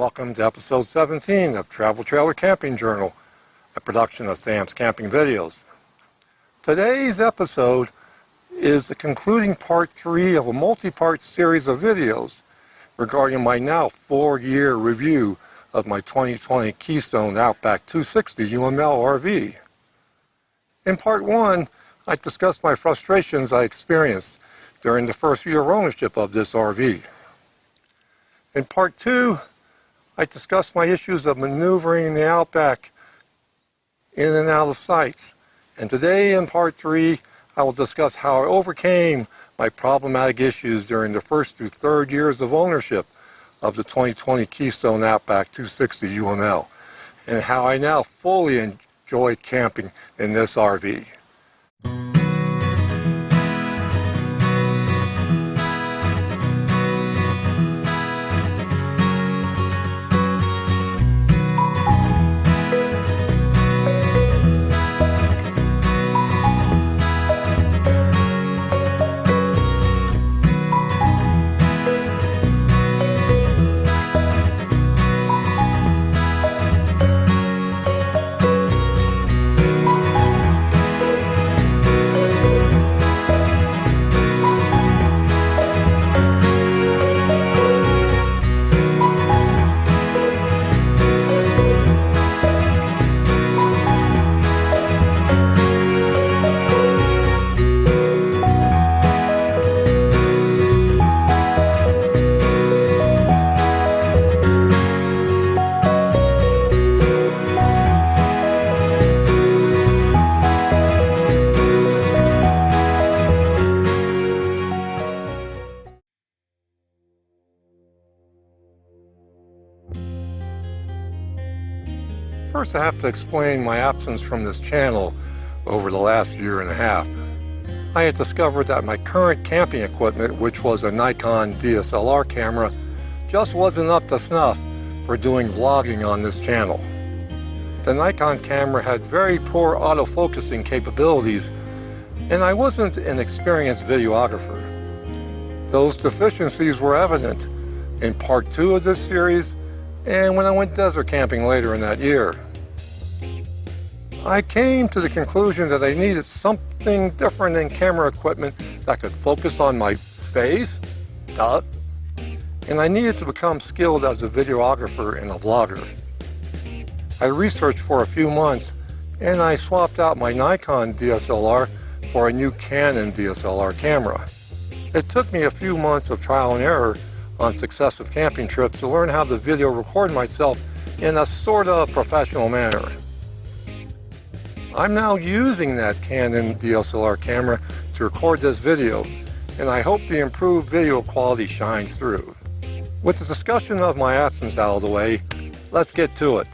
Welcome to episode 17 of Travel Trailer Camping Journal, a production of Sam's Camping Videos. Today's episode is the concluding part 3 of a multi-part series of videos regarding my now 4-year review of my 2020 Keystone Outback 260 UML RV. In part 1, I discussed my frustrations I experienced during the first year of ownership of this RV. In part 2, I discussed my issues of maneuvering the Outback in and out of sights. And today in part 3, I will discuss how I overcame my problematic issues during the first through third years of ownership of the 2020 Keystone Outback 260 UML, and how I now fully enjoy camping in this RV. First, I have to explain my absence from this channel over the last year and a half. I had discovered that my current camping equipment, which was a Nikon DSLR camera, just wasn't up to snuff for doing vlogging on this channel. The Nikon camera had very poor autofocusing capabilities, and I wasn't an experienced videographer. Those deficiencies were evident in part 2 of this series and when I went desert camping later in that year. I came to the conclusion that I needed something different in camera equipment that could focus on my face, and I needed to become skilled as a videographer and a vlogger. I researched for a few months, and I swapped out my Nikon DSLR for a new Canon DSLR camera. It took me a few months of trial and error on successive camping trips to learn how to video record myself in a sort of professional manner. I'm now using that Canon DSLR camera to record this video, and I hope the improved video quality shines through. With the discussion of my absence out of the way, let's get to it.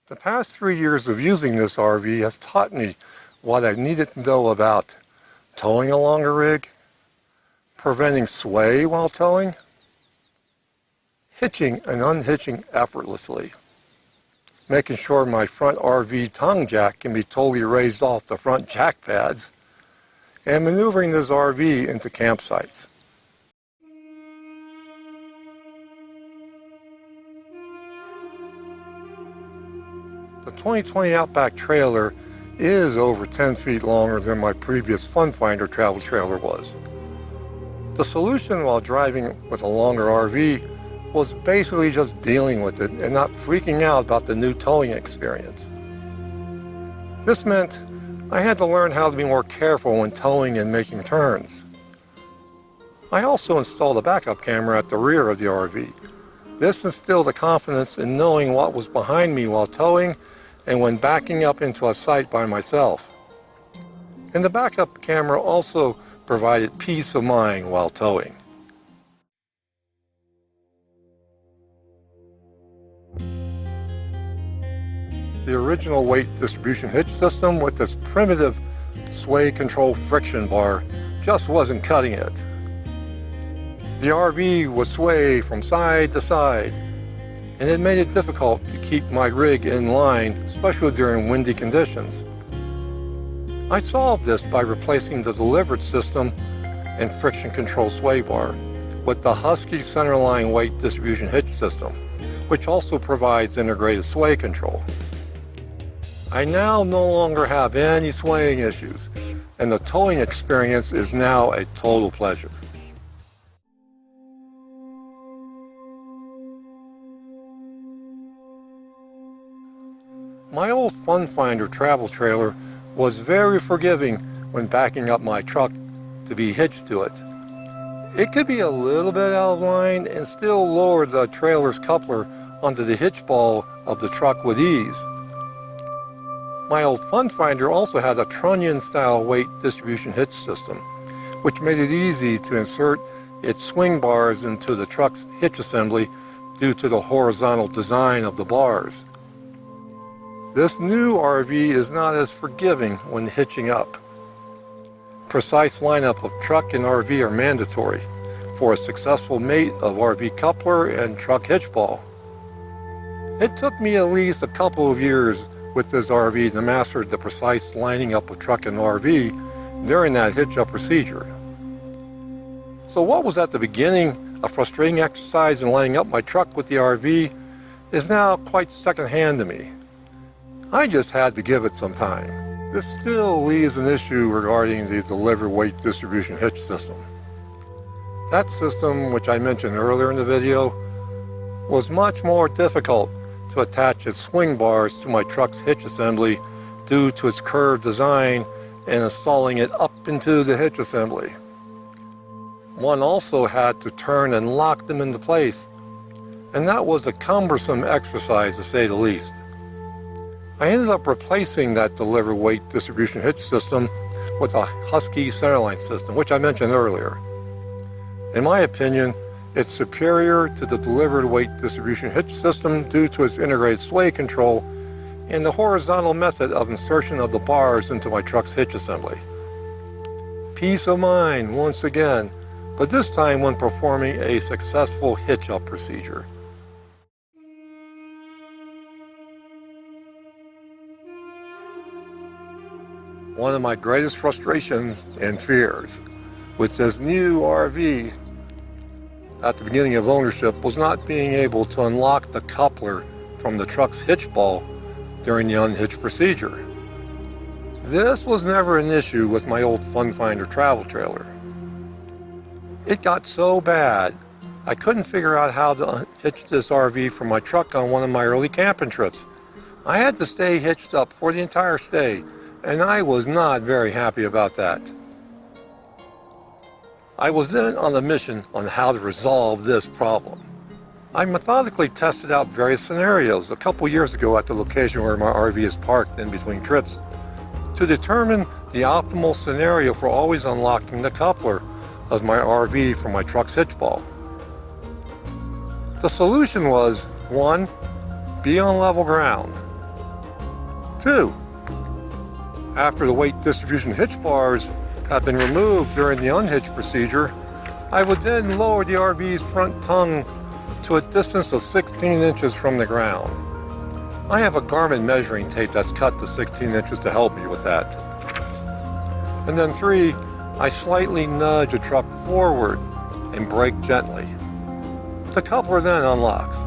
The past 3 years of using this RV has taught me what I needed to know about towing along a rig, preventing sway while towing, hitching and unhitching effortlessly, making sure my front RV tongue jack can be totally raised off the front jack pads, and maneuvering this RV into campsites. The 2020 Outback trailer is over 10 feet longer than my previous Fun Finder travel trailer was. The solution while driving with a longer RV was basically just dealing with it and not freaking out about the new towing experience. This meant I had to learn how to be more careful when towing and making turns. I also installed a backup camera at the rear of the RV. This instilled the confidence in knowing what was behind me while towing and when backing up into a site by myself. And the backup camera also provided peace of mind while towing. The original weight distribution hitch system with this primitive sway control friction bar just wasn't cutting it. The RV would sway from side to side, and it made it difficult to keep my rig in line, especially during windy conditions. I solved this by replacing the delivered system and friction control sway bar with the Husky centerline weight distribution hitch system, which also provides integrated sway control. I now no longer have any swaying issues, and the towing experience is now a total pleasure. My old Fun Finder travel trailer was very forgiving when backing up my truck to be hitched to it. It could be a little bit out of line and still lower the trailer's coupler onto the hitch ball of the truck with ease. My old Fun Finder also had a trunnion-style weight distribution hitch system, which made it easy to insert its swing bars into the truck's hitch assembly due to the horizontal design of the bars. This new RV is not as forgiving when hitching up. Precise lineup of truck and RV are mandatory for a successful mate of RV coupler and truck hitch ball. It took me at least a couple of years with this RV to master the precise lining up of truck and RV during that hitch up procedure. So what was at the beginning a frustrating exercise in lining up my truck with the RV is now quite secondhand to me. I just had to give it some time. This still leaves an issue regarding the delivered weight distribution hitch system. That system, which I mentioned earlier in the video, was much more difficult to attach its swing bars to my truck's hitch assembly due to its curved design and installing it up into the hitch assembly. One also had to turn and lock them into place, and that was a cumbersome exercise to say the least. I ended up replacing that delivered weight distribution hitch system with a Husky centerline system, which I mentioned earlier. In my opinion, it's superior to the delivered weight distribution hitch system due to its integrated sway control and the horizontal method of insertion of the bars into my truck's hitch assembly. Peace of mind once again, but this time when performing a successful hitch up procedure. One of my greatest frustrations and fears with this new RV at the beginning of ownership was not being able to unlock the coupler from the truck's hitch ball during the unhitch procedure. This was never an issue with my old Fun Finder travel trailer. It got so bad, I couldn't figure out how to hitch this RV from my truck on one of my early camping trips. I had to stay hitched up for the entire stay, and I was not very happy about that. I was then on a mission on how to resolve this problem. I methodically tested out various scenarios a couple years ago at the location where my RV is parked in between trips to determine the optimal scenario for always unlocking the coupler of my RV from my truck's hitch ball. The solution was 1. Be on level ground. 2. After the weight distribution hitch bars have been removed during the unhitch procedure, I would then lower the RV's front tongue to a distance of 16 inches from the ground. I have a Garmin measuring tape that's cut to 16 inches to help me with that. And then 3, I slightly nudge a truck forward and brake gently. The coupler then unlocks.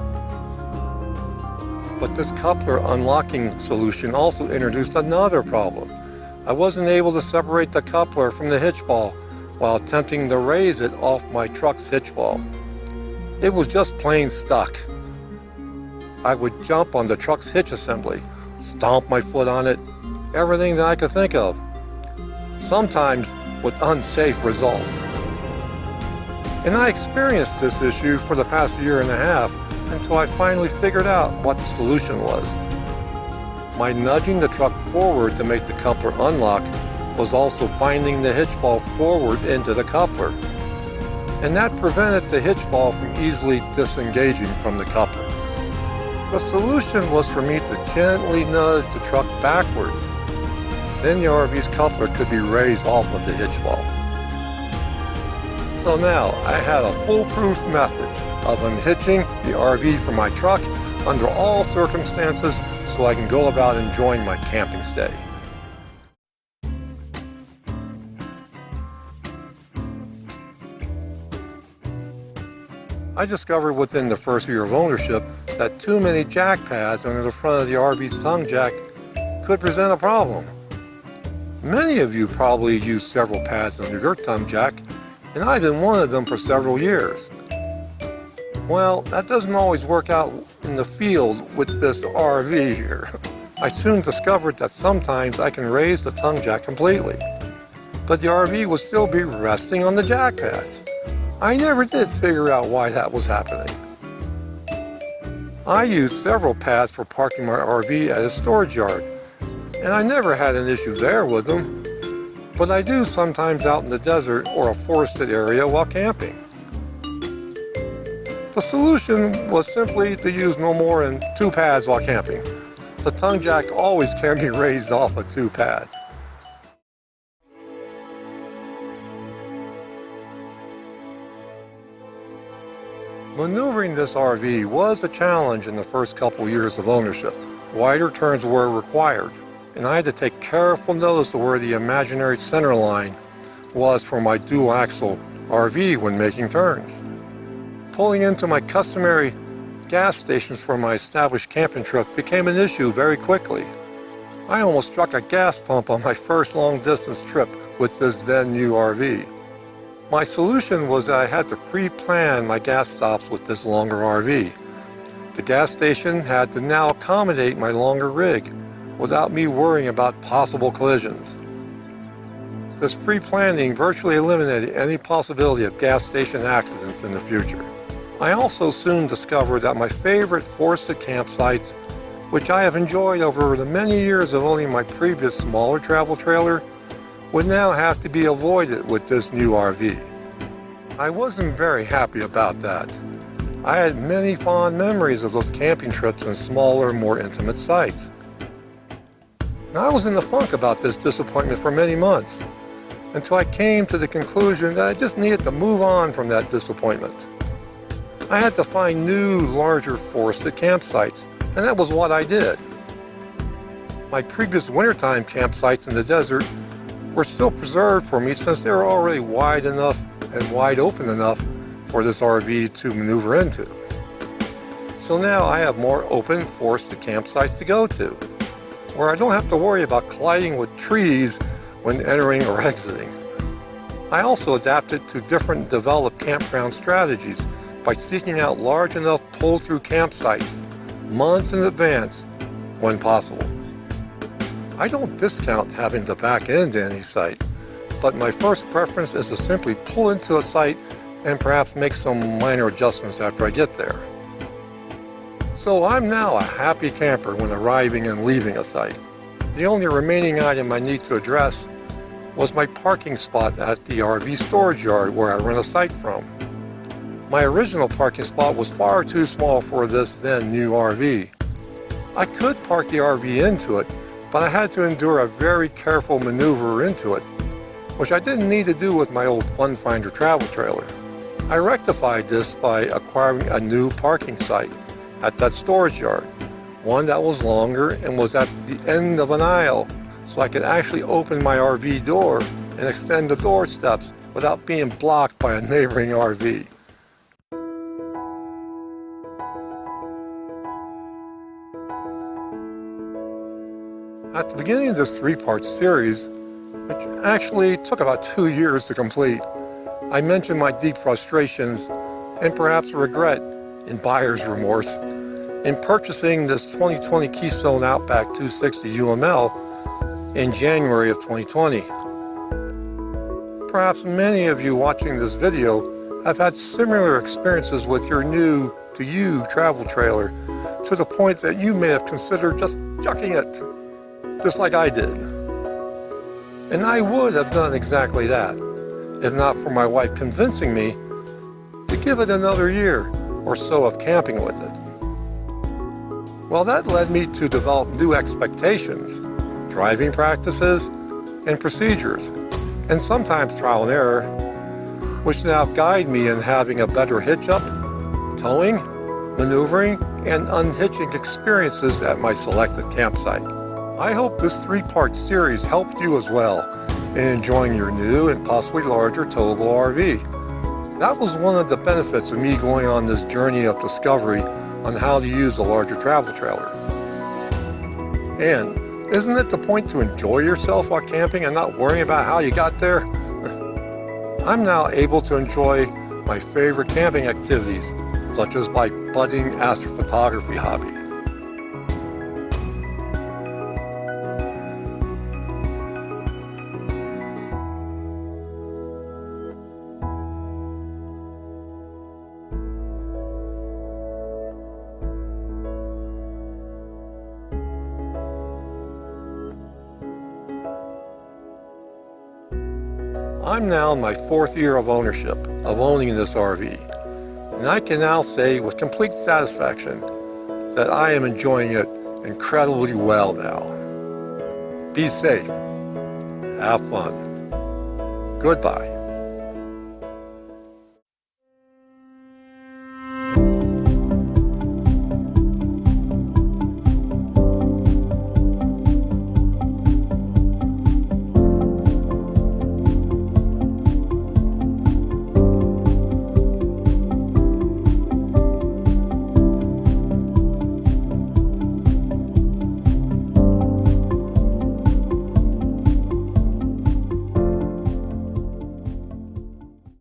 But this coupler unlocking solution also introduced another problem. I wasn't able to separate the coupler from the hitch ball while attempting to raise it off my truck's hitch ball. It was just plain stuck. I would jump on the truck's hitch assembly, stomp my foot on it, everything that I could think of, sometimes with unsafe results. And I experienced this issue for the past year and a half until I finally figured out what the solution was. My nudging the truck forward to make the coupler unlock was also binding the hitch ball forward into the coupler, and that prevented the hitch ball from easily disengaging from the coupler. The solution was for me to gently nudge the truck backward. Then the RV's coupler could be raised off of the hitch ball. So now I had a foolproof method of unhitching the RV from my truck under all circumstances so I can go about enjoying my camping stay. I discovered within the first year of ownership that too many jack pads under the front of the RV's tongue jack could present a problem. Many of you probably use several pads under your tongue jack, and I've been one of them for several years. Well, that doesn't always work out in the field with this RV here. I soon discovered that sometimes I can raise the tongue jack completely, but the RV will still be resting on the jack pads. I never did figure out why that was happening. I use several pads for parking my RV at a storage yard, and I never had an issue there with them, but I do sometimes out in the desert or a forested area while camping. The solution was simply to use no more than 2 pads while camping. The tongue jack always can be raised off of 2 pads. Maneuvering this RV was a challenge in the first couple years of ownership. Wider turns were required, and I had to take careful notice of where the imaginary center line was for my dual-axle RV when making turns. Pulling into my customary gas stations for my established camping trip became an issue very quickly. I almost struck a gas pump on my first long-distance trip with this then new RV. My solution was that I had to pre-plan my gas stops with this longer RV. The gas station had to now accommodate my longer rig without me worrying about possible collisions. This pre-planning virtually eliminated any possibility of gas station accidents in the future. I also soon discovered that my favorite forested campsites, which I have enjoyed over the many years of owning my previous smaller travel trailer, would now have to be avoided with this new RV. I wasn't very happy about that. I had many fond memories of those camping trips in smaller, more intimate sites. And I was in the funk about this disappointment for many months, until I came to the conclusion that I just needed to move on from that disappointment. I had to find new, larger forested campsites, and that was what I did. My previous wintertime campsites in the desert were still preserved for me since they were already wide enough and wide open enough for this RV to maneuver into. So now I have more open forested campsites to go to, where I don't have to worry about colliding with trees when entering or exiting. I also adapted to different developed campground strategies by seeking out large enough pull-through campsites months in advance when possible. I don't discount having to back into any site, but my first preference is to simply pull into a site and perhaps make some minor adjustments after I get there. So I'm now a happy camper when arriving and leaving a site. The only remaining item I need to address was my parking spot at the RV storage yard where I rent a site from. My original parking spot was far too small for this then new RV. I could park the RV into it, but I had to endure a very careful maneuver into it, which I didn't need to do with my old Fun Finder travel trailer. I rectified this by acquiring a new parking site at that storage yard, one that was longer and was at the end of an aisle, so I could actually open my RV door and extend the door steps without being blocked by a neighboring RV. At the beginning of this 3-part series, which actually took about 2 years to complete, I mentioned my deep frustrations and perhaps regret in buyer's remorse in purchasing this 2020 Keystone Outback 260 UML in January of 2020. Perhaps many of you watching this video have had similar experiences with your new to you travel trailer to the point that you may have considered just chucking it, just like I did. And I would have done exactly that, if not for my wife convincing me to give it another year or so of camping with it. Well, that led me to develop new expectations, driving practices, and procedures, and sometimes trial and error, which now guide me in having a better hitch up, towing, maneuvering, and unhitching experiences at my selected campsite. I hope this 3-part series helped you as well in enjoying your new and possibly larger towable RV. That was one of the benefits of me going on this journey of discovery on how to use a larger travel trailer. And isn't it the point to enjoy yourself while camping and not worrying about how you got there? I'm now able to enjoy my favorite camping activities, such as my budding astrophotography hobby. I'm now in my 4th year of ownership, of owning this RV, and I can now say with complete satisfaction that I am enjoying it incredibly well now. Be safe, have fun, goodbye.